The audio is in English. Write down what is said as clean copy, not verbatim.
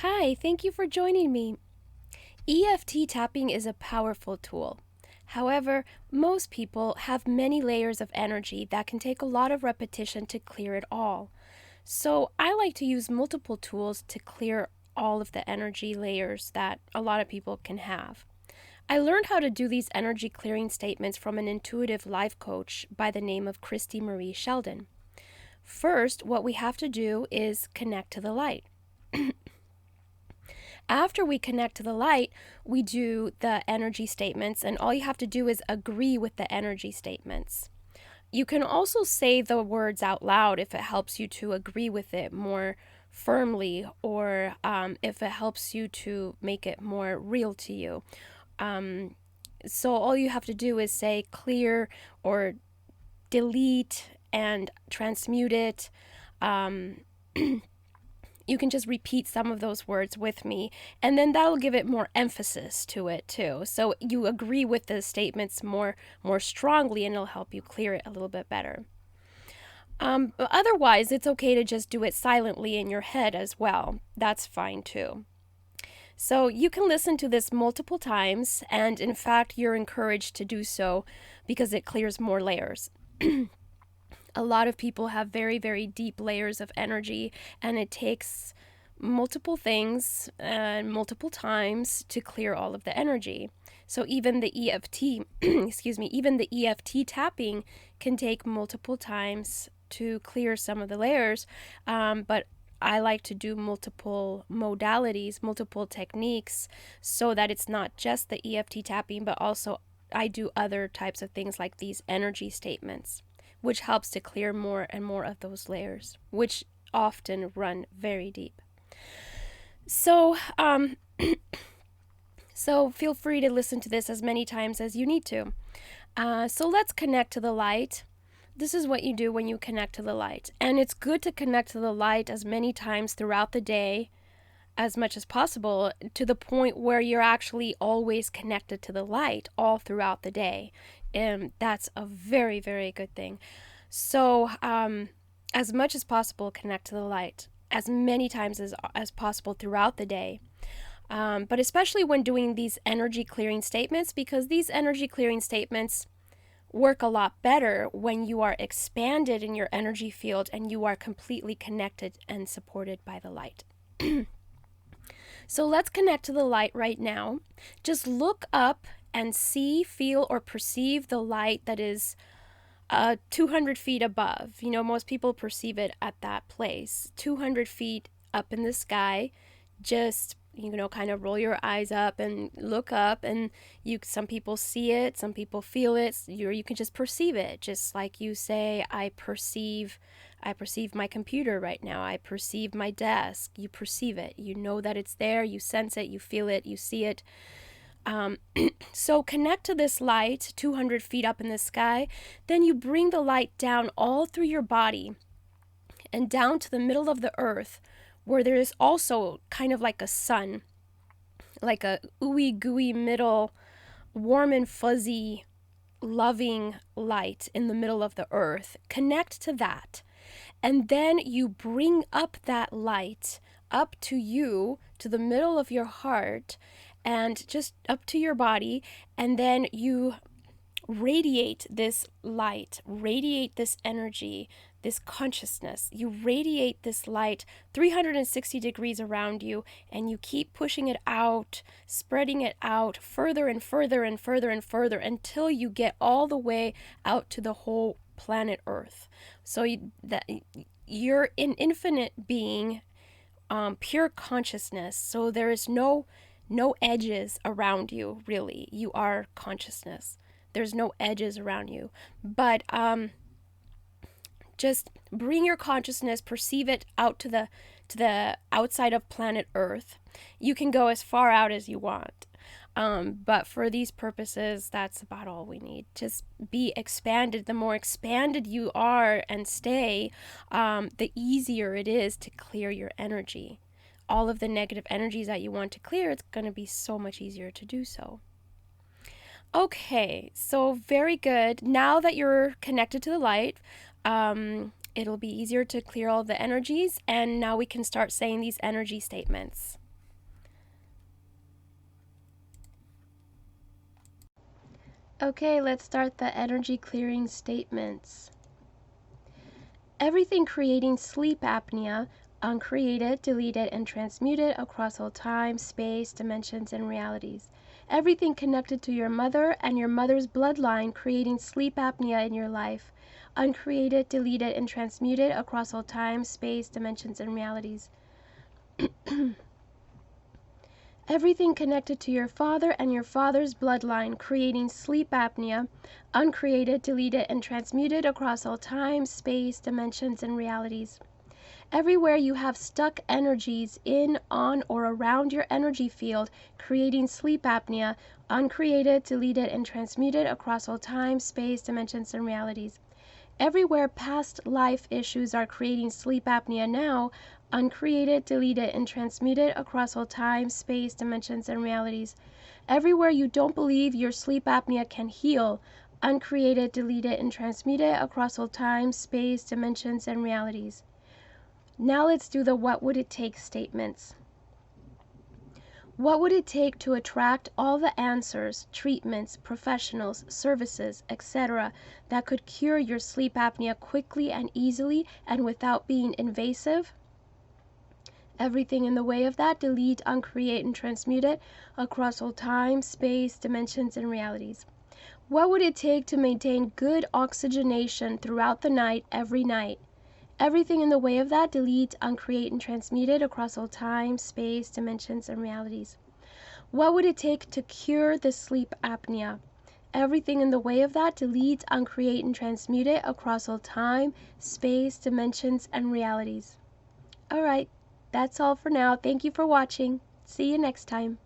Hi, thank you for joining me. EFT tapping is a powerful tool. However, most people have many layers of energy that can take a lot of repetition to clear it all. So I like to use multiple tools to clear all of the energy layers that a lot of people can have. I learned how to do these energy clearing statements from an intuitive life coach by the name of Christy Marie Sheldon. First, what we have to do is connect to the light. After we connect to the light, we do the energy statements, and all you have to do is agree with the energy statements. You can also say the words out loud if it helps you to agree with it more firmly, or if it helps you to make it more real to you. So all you have to do is say clear or delete and transmute it. You can just repeat some of those words with me, and then that'll give it more emphasis to it too. So you agree with the statements more strongly, and it'll help you clear it a little bit better. Otherwise, it's okay to just do it silently in your head as well. That's fine too. So you can listen to this multiple times, and in fact, you're encouraged to do so because it clears more layers. A lot of people have very, very deep layers of energy, and it takes multiple things and multiple times to clear all of the energy. So even the EFT, even the EFT tapping can take multiple times to clear some of the layers, but I like to do multiple modalities, multiple techniques, so that it's not just the EFT tapping, but also I do other types of things like these energy statements, which helps to clear more and more of those layers, which often run very deep. So, so feel free to listen to this as many times as you need to. So let's connect to the light. This is what you do when you connect to the light. And it's good to connect to the light as many times throughout the day, as much as possible, to the point where you're actually always connected to the light all throughout the day. And that's a very, very good thing. So as much as possible, connect to the light as many times as possible throughout the day. But especially when doing these energy clearing statements, because these energy clearing statements work a lot better when you are expanded in your energy field and you are completely connected and supported by the light. So let's connect to the light right now. Just look up and see, feel, or perceive the light that is 200 feet above. You know, most people perceive it at that place. 200 feet up in the sky. Just, you know, kind of roll your eyes up and look up, and some people see it, some people feel it, you can just perceive it. Just like you say, I perceive my computer right now. I perceive my desk. You perceive it. You know that it's there. You sense it. You feel it. You see it. So connect to this light 200 feet up in the sky. Then you bring the light down all through your body and down to the middle of the earth, where there is also kind of like a sun, like a ooey gooey middle, warm and fuzzy, loving light in the middle of the earth. Connect to that. And then you bring up that light up to you, to the middle of your heart, and just up to your body. And then you radiate this light, radiate this energy, this consciousness. You radiate this light 360 degrees around you, and you keep pushing it out, spreading it out further and further and further and further until you get all the way out to the whole planet Earth. So you're an infinite being, pure consciousness. So there is no edges around you, really. You are consciousness. There's no edges around you. But just bring your consciousness, perceive it out to the outside of planet Earth. You can go as far out as you want. But for these purposes, that's about all we need. Just be expanded. The more expanded you are and stay, the easier it is to clear your energy. All of the negative energies that you want to clear, it's going to be so much easier to do so. Okay, so very good. Now that you're connected to the light, it'll be easier to clear all the energies, and now we can start saying these energy statements. Okay, let's start the energy clearing statements. Everything creating sleep apnea, uncreated, deleted, and transmuted across all time, space, dimensions, and realities. Everything connected to your mother and your mother's bloodline creating sleep apnea in your life, uncreated, deleted, and transmuted across all time, space, dimensions, and realities. Everything connected to your father and your father's bloodline creating sleep apnea, uncreated, deleted, and transmuted across all time, space, dimensions, and realities. Everywhere you have stuck energies in, on, or around your energy field, creating sleep apnea, uncreated, deleted, and transmuted across all time, space, dimensions, and realities. Everywhere past life issues are creating sleep apnea now, uncreated, deleted, and transmuted across all time, space, dimensions, and realities. Everywhere you don't believe your sleep apnea can heal, uncreated, deleted, and transmuted across all time, space, dimensions, and realities. Now let's do the what would it take statements. What would it take to attract all the answers, treatments, professionals, services, etc. that could cure your sleep apnea quickly and easily and without being invasive? Everything in the way of that, delete, uncreate, and transmute it across all time, space, dimensions, and realities. What would it take to maintain good oxygenation throughout the night, every night? Everything in the way of that, delete, uncreate, and transmute it across all time, space, dimensions, and realities. What would it take to cure the sleep apnea? Everything in the way of that, delete, uncreate, and transmute it across all time, space, dimensions, and realities. All right, that's all for now. Thank you for watching. See you next time.